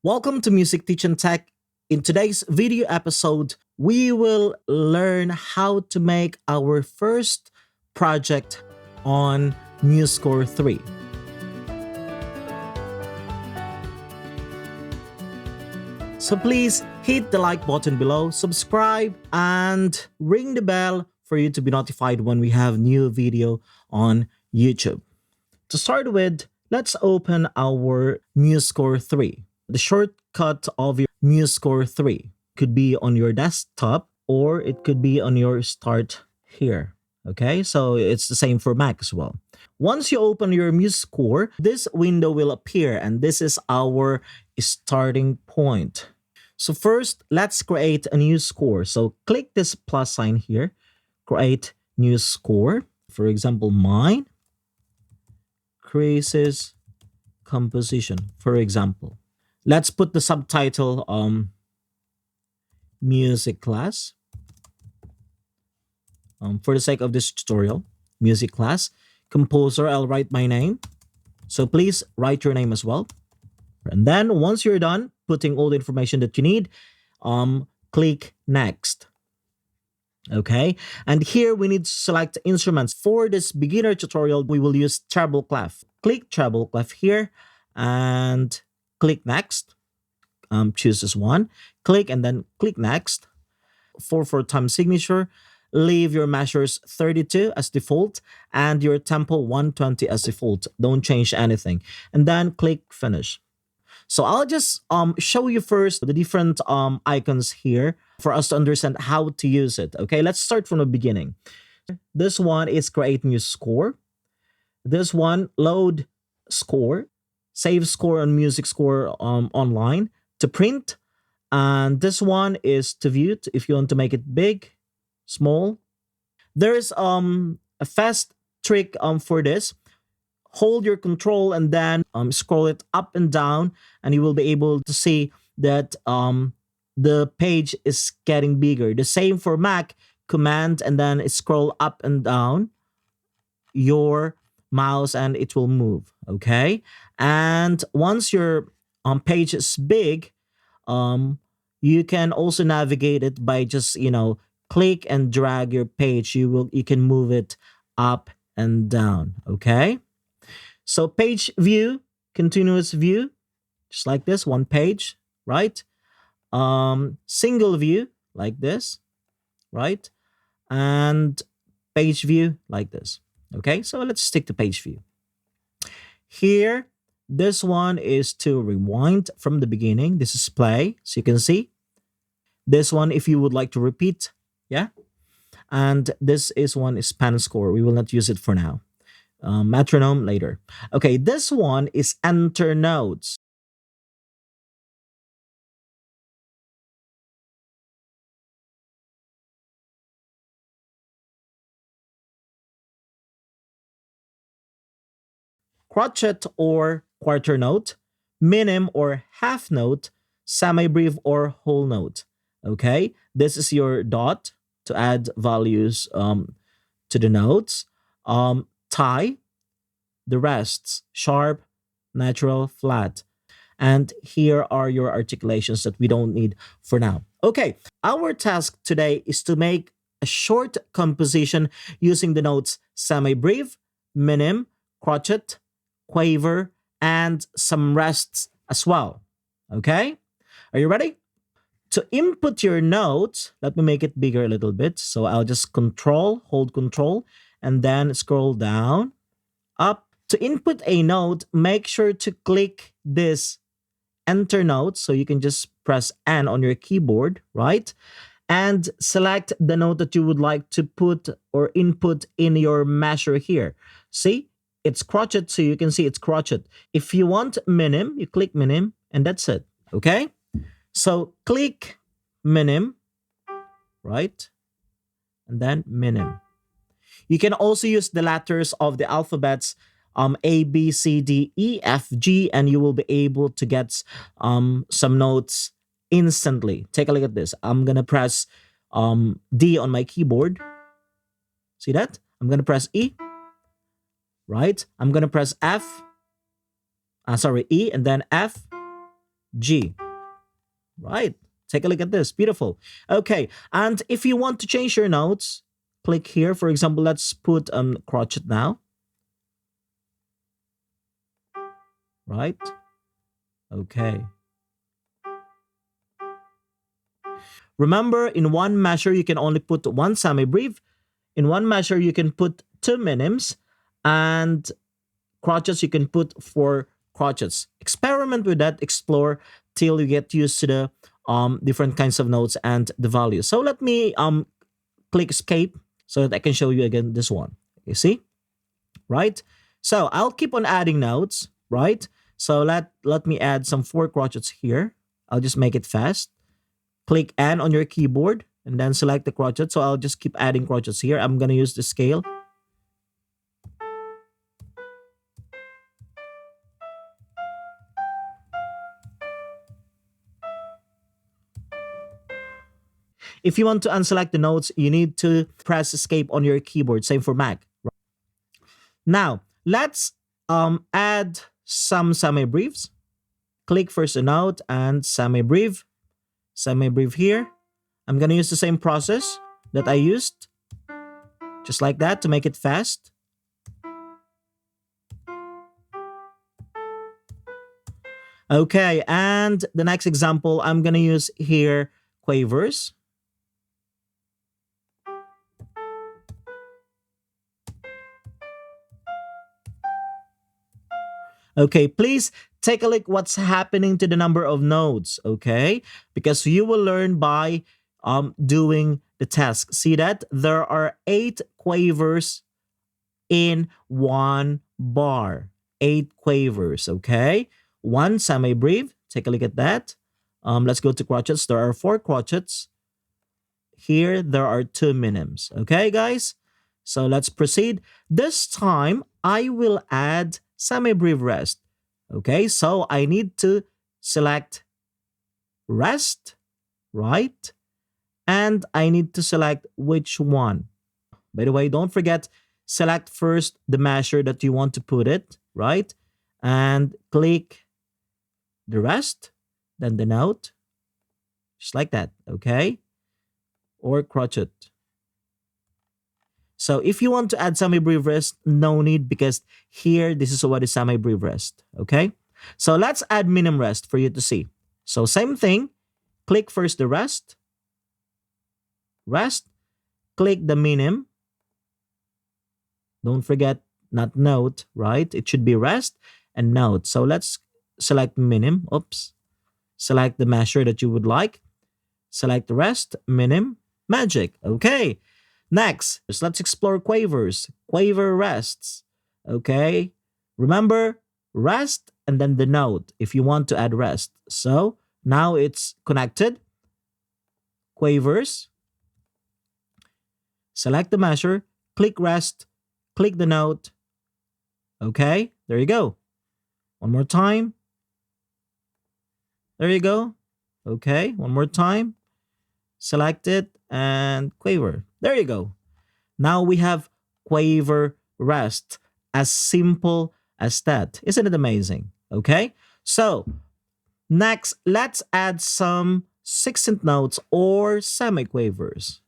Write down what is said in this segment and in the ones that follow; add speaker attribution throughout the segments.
Speaker 1: Welcome to Music Teach and Tech. In today's video episode, we will learn how to make our first project on MuseScore 3. So please hit the like button below, subscribe, and ring the bell for you to be notified when we have new video on YouTube. To start with, let's open our MuseScore 3. The shortcut of your MuseScore 3 could be on your desktop or it could be on your start here. Okay, so it's the same for Mac as well. Once you open your MuseScore, this window will appear and this is our starting point. So first, let's create a new score. So click this plus sign here, create new score. For example, mine. Creases composition, for example. Let's put the subtitle music class. For the sake of this tutorial, music class. Composer, I'll write my name. So please write your name as well. And then once you're done putting all the information that you need, click next. Okay, and here we need to select instruments. For this beginner tutorial, we will use treble clef. Click treble clef here and click next. Choose this one. Click and then click next. 4/4 time signature. Leave your measures 32 as default and your tempo 120 as default. Don't change anything. And then click finish. So I'll just show you first the different icons here for us to understand how to use it. Okay, let's start from the beginning. This one is create new score. This one, load score. Save score on MuseScore online to print. And this one is to view it if you want to make it big, small. There's a fast trick for this. Hold your control and then scroll it up and down and you will be able to see that the page is getting bigger. The same for Mac, command and then scroll up and down your mouse and it will move. Okay, and once your page is big, you can also navigate it by just click and drag your page. You can move it up and down. Okay. So page view, continuous view, just like this, one page, right? Single view, like this, right? And page view, like this. Okay, so let's stick to page view. Here, this one is to rewind from the beginning. This is play, so you can see. This one, if you would like to repeat, yeah? And this is one is span score. We will not use it for now. Metronome later. Okay, this one is enter notes. Crotchet or quarter note, minim or half note, semi-breve or whole note. Okay, this is your dot to add values to the notes. Tie, the rests, sharp, natural, flat. And here are your articulations that we don't need for now. Okay, our task today is to make a short composition using the notes semi-breve, minim, crotchet, quaver, and some rests as well. Okay, are you ready? To input your notes, let me make it bigger a little bit. So I'll just hold control, and then scroll down, up. To input a note, make sure to click this enter note. So you can just press N on your keyboard, right? And select the note that you would like to put or input in your measure here. See, it's crotchet, so you can see it's crotchet. If you want minim, you click minim, and that's it, okay? So click minim, right? And then minim. You can also use the letters of the alphabets A, B, C, D, E, F, G, and you will be able to get some notes instantly. Take a look at this. I'm gonna press D on my keyboard. See that? I'm gonna press E, right? I'm gonna press F, E, and then F, G. Right. Take a look at this. Beautiful. Okay. And if you want to change your notes, click here. For example, let's put crotchet now. Right. Okay. Remember, in one measure, you can only put one semi-brief. In one measure, you can put two minims. And crotchets, you can put four crotchets. Experiment with that. Explore till you get used to the different kinds of notes and the values. So let me click escape so that I can show you again this one. You see? Right? So I'll keep on adding notes, right? So let me add some four crotchets here. I'll just make it fast. Click N on your keyboard and then select the crotchet. So I'll just keep adding crotchets here. I'm going to use the scale. If you want to unselect the notes, you need to press escape on your keyboard. Same for Mac. Now, let's add some semi-briefs. Click first a note and semi-brief. Semi-brief here. I'm going to use the same process that I used. Just like that to make it fast. Okay, and the next example, I'm going to use here quavers. Okay, please take a look what's happening to the number of nodes, okay? Because you will learn by doing the task. See that? There are 8 quavers in one bar. 8 quavers, okay? One semi-brief. Take a look at that. Let's go to crotchets. There are 4 crotchets. Here, there are 2 minims. Okay, guys? So let's proceed. This time, I will add semi-brief rest. Okay, so I need to select rest, right? And I need to select which one. By the way, don't forget, select first the measure that you want to put it, right? And click the rest, then the note, just like that, okay? Or crotchet. So if you want to add semi-brief rest, no need because here, this is what is semi-brief rest, okay? So let's add minim rest for you to see. So same thing, click first the rest, click the minim. Don't forget, not note, right? It should be rest and note. So let's select minim, select the measure that you would like, select rest, minim, magic, okay? Next, let's explore quavers. Quaver rests. Okay. Remember, rest and then the note if you want to add rest. So now it's connected. Quavers. Select the measure. Click rest. Click the note. Okay. There you go. One more time. There you go. Okay. One more time. Select it and quaver. There you go. Now we have quaver rest. As simple as that. Isn't it amazing? Okay. So next, let's add some 16th notes or semiquavers.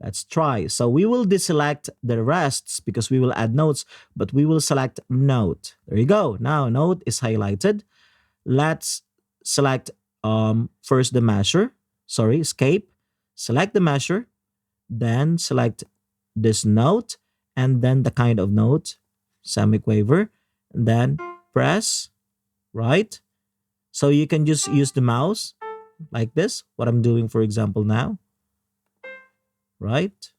Speaker 1: Let's try. So we will deselect the rests because we will add notes, but we will select note. There you go. Now note is highlighted. Let's select first the measure. Sorry, escape. Select the measure. Then select this note and then the kind of note, semiquaver. Then press, right? So you can just use the mouse like this, what I'm doing, for example, now. Right?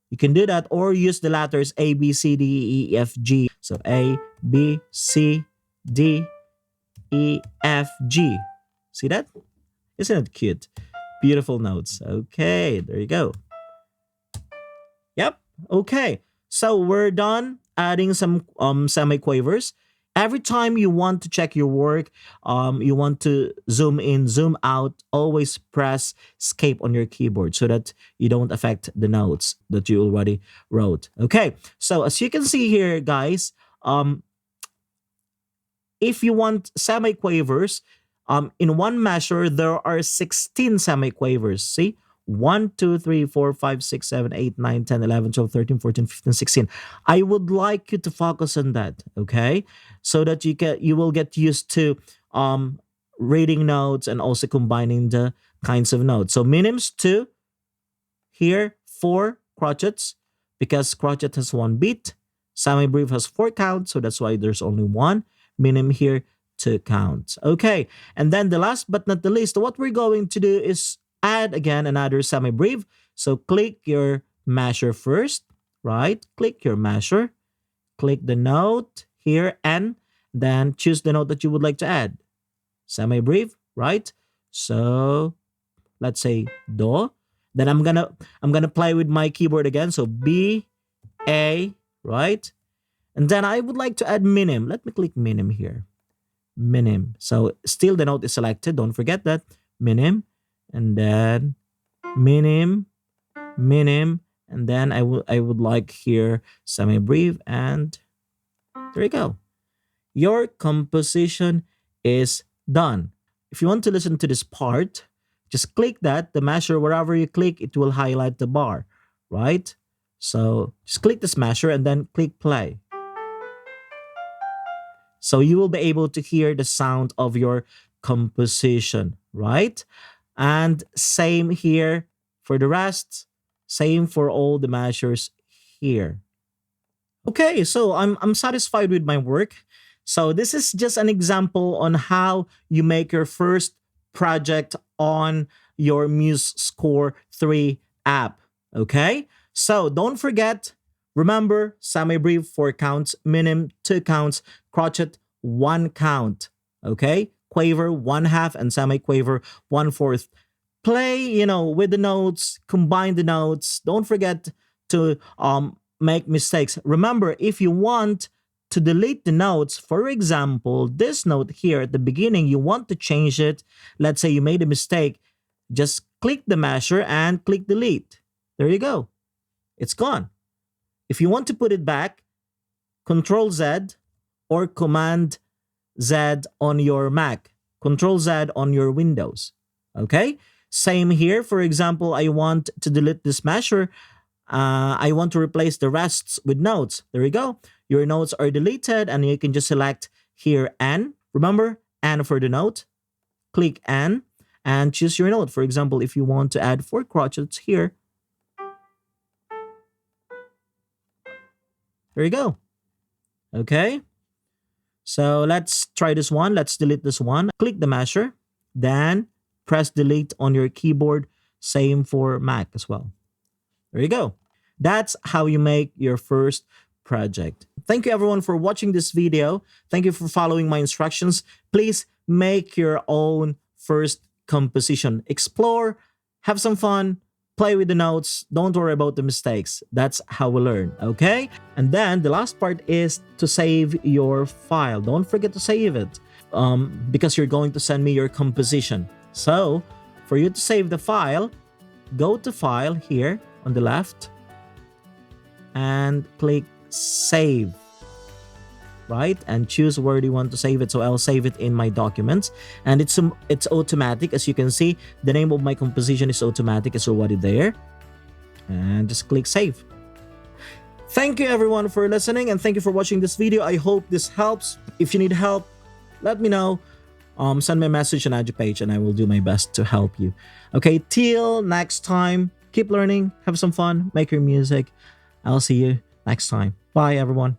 Speaker 1: You can do that or use the letters A, B, C, D, E, F, G. So A, B, C, D, E, F, G. See that? Isn't it cute? Beautiful notes. Okay, there you go. Yep. Okay. So we're done adding some semiquavers. Every time you want to check your work, you want to zoom in, zoom out, always press escape on your keyboard so that you don't affect the notes that you already wrote. Okay. So as you can see here, guys, if you want semiquavers, in one measure, there are 16 semiquavers. See? 1, 2, 3, 4, 5, 6, 7, 8, 9, 10, 11, 12, 13, 14, 15, 16. I would like you to focus on that, okay? So that you will get used to reading notes and also combining the kinds of notes. So minims 2, here 4 crotchets because crotchet has 1 beat. Semi-brief has 4 counts, so that's why there's only 1. Minim here 2 counts. Okay, and then the last but not the least, what we're going to do is add again another semi-brief. So click your measure first, right? Click your measure, click the note here, and then choose the note that you would like to add. Semi-brief, right? So let's say do. Then I'm gonna play with my keyboard again. So B, A, right? And then I would like to add minim. Let me click minim here. Minim. So still the note is selected. Don't forget that. Minim. And then minim, minim. And then I would like here semi-brief. And there you go. Your composition is done. If you want to listen to this part, just click that. The measure, wherever you click, it will highlight the bar, right? So just click this measure and then click play. So you will be able to hear the sound of your composition, right? And same here for the rest. Same for all the measures here. Okay, so I'm satisfied with my work. So this is just an example on how you make your first project on your MuseScore 3 app. Okay, so don't forget, remember semi-brief 4 counts, minim 2 counts, crotchet 1 count. Okay, quaver 1/2 and semi-quaver 1/4. Play, with the notes, combine the notes. Don't forget to make mistakes. Remember, if you want to delete the notes, for example, this note here at the beginning, you want to change it. Let's say you made a mistake. Just click the measure and click delete. There you go. It's gone. If you want to put it back, Control Z or Command Z on your Mac. Control Z on your Windows. Okay? Same here. For example, I want to delete this measure. I want to replace the rests with notes. There you go. Your notes are deleted and you can just select here N. Remember, N for the note. Click N and choose your note. For example, if you want to add 4 crotchets here, there you go. Okay. So let's try this one. Let's delete this one. Click the measure, then press delete on your keyboard. Same for Mac as well. There you go. That's how you make your first project. Thank you everyone for watching this video. Thank you for following my instructions. Please make your own first composition. Explore, have some fun, play with the notes. Don't worry about the mistakes. That's how we learn, okay? And then the last part is to save your file. Don't forget to save it because you're going to send me your composition. So for you to save the file, go to File here on the left and click Save, right? And choose where do you want to save it. So I'll save it in my documents, and it's automatic. As you can see, the name of my composition is automatic. It's already there, and just click Save. Thank you everyone for listening, and thank you for watching this video. I hope this helps. If you need help, let me know. Send me a message on Aju page and I will do my best to help you. Okay, till next time, keep learning, have some fun, make your music. I'll see you next time. Bye, everyone.